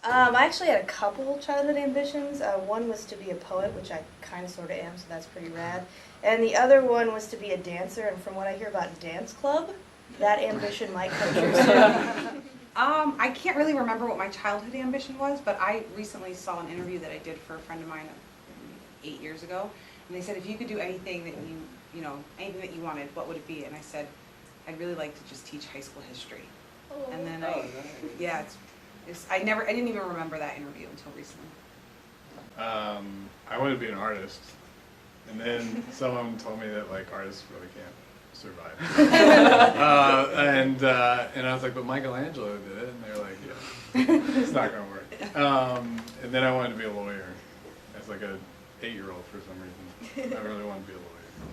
I actually had a couple childhood ambitions. One was to be a poet, which I kind of sort of am, so that's pretty rad. And the other one was to be a dancer, and from what I hear about dance club, that ambition might come true soon. I can't really remember what my childhood ambition was, but I recently saw an interview that I did for a friend of mine 8 years ago, and they said if you could do anything that anything that you wanted, what would it be? And I said, I'd really like to just teach high school history. Oh. And then I didn't even remember that interview until recently. I wanted to be an artist, and then someone told me that like artists really can't survive. And I was like, but Michelangelo did it, and they were like, yeah, it's not gonna work. And then I wanted to be a lawyer as like a 8-year-old for some reason. I really wanted to be a lawyer. So.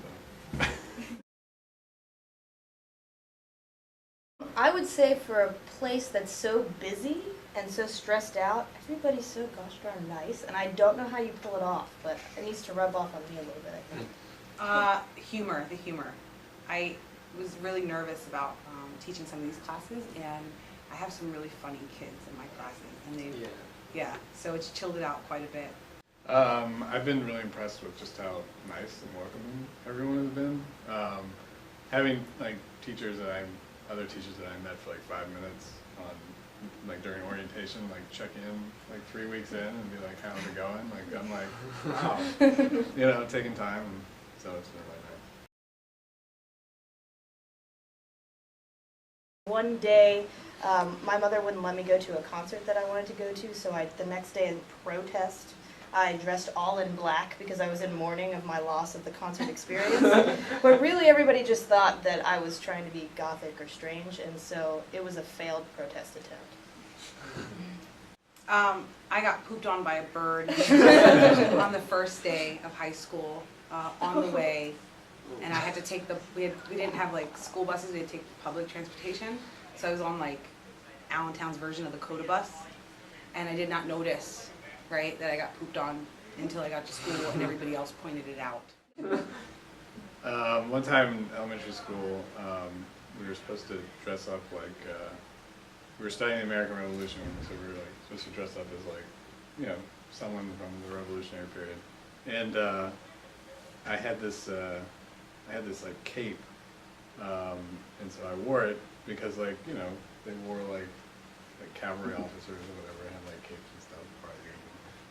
I would say for a place that's so busy and so stressed out, everybody's so gosh darn nice, and I don't know how you pull it off, but it needs to rub off on me a little bit, I think. The humor. I was really nervous about teaching some of these classes, and I have some really funny kids in my classes, and so it's chilled it out quite a bit. I've been really impressed with just how nice and welcoming everyone has been. Having like other teachers that I met for like 5 minutes on like during orientation, like check in like 3 weeks in and be like, how's it going? Like I'm like, wow, taking time, and so it's been really nice. One day, my mother wouldn't let me go to a concert that I wanted to go to, so the next day in protest, I dressed all in black because I was in mourning of my loss of the concert experience. But really everybody just thought that I was trying to be gothic or strange, and so it was a failed protest attempt. I got pooped on by a bird on the first day of high school on the way, and I had to take we didn't have like school buses, we had to take public transportation, so I was on like Allentown's version of the Coda bus, and I did not notice that I got pooped on until I got to school and everybody else pointed it out. One time in elementary school, we were supposed to dress up like, we were studying the American Revolution, so we were like supposed to dress up as like, someone from the Revolutionary period. And I had this like cape, and so I wore it because like, they wore like cavalry officers or whatever had like capes and stuff.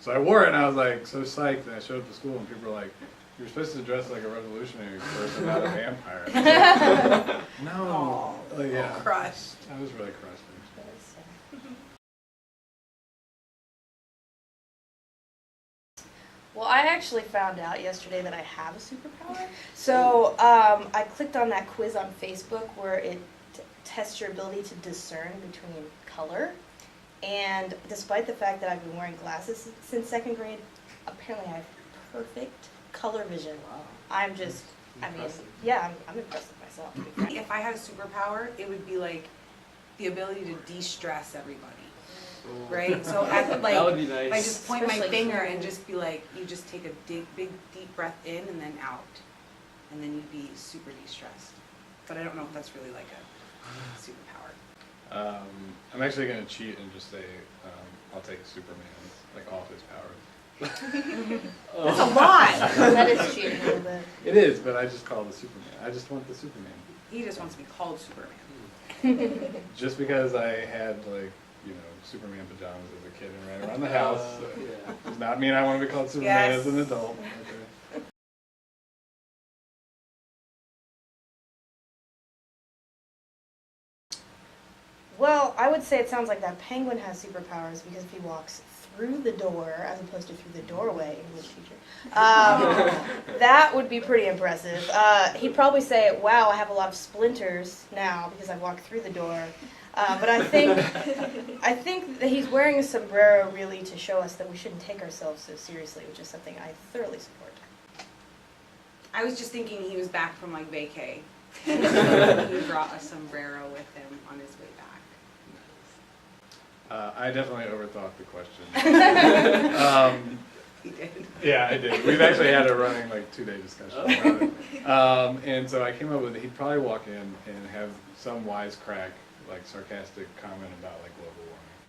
So I wore it and I was like so psyched, and I showed up to school and people were like, you're supposed to dress like a revolutionary person, not a vampire. And I was like, no. Like, yeah. Crushed. I was really crushed. Well, I actually found out yesterday that I have a superpower. So I clicked on that quiz on Facebook where it tests your ability to discern between color. And despite the fact that I've been wearing glasses since 2nd grade, apparently I have perfect color vision. Wow. I'm impressed with myself. If I had a superpower, it would be like the ability to de-stress everybody. Right? So I could like, that would be nice. I just point my finger and just be like, you just take a big deep breath in and then out. And then you'd be super de-stressed. But I don't know if that's really like a superpower. I'm actually going to cheat and just say I'll take Superman's, like all of his powers. That's a lot! That is cheating a little bit. It is, but I just call it the Superman. I just want the Superman. He just wants to be called Superman. Just because I had like, Superman pajamas as a kid and ran around the house. Does not mean I want to be called Superman as an adult. Okay. Well, I would say it sounds like that penguin has superpowers because if he walks through the door as opposed to through the doorway, English teacher, that would be pretty impressive. He'd probably say, wow, I have a lot of splinters now because I walked through the door. But I think that he's wearing a sombrero really to show us that we shouldn't take ourselves so seriously, which is something I thoroughly support. I was just thinking he was back from like vacay. He brought a sombrero with him on his way back. I definitely overthought the question. He did. Yeah, I did. We've actually had a running like 2-day discussion about it. And so I came up with, he'd probably walk in and have some wisecrack, like sarcastic comment about like global warming.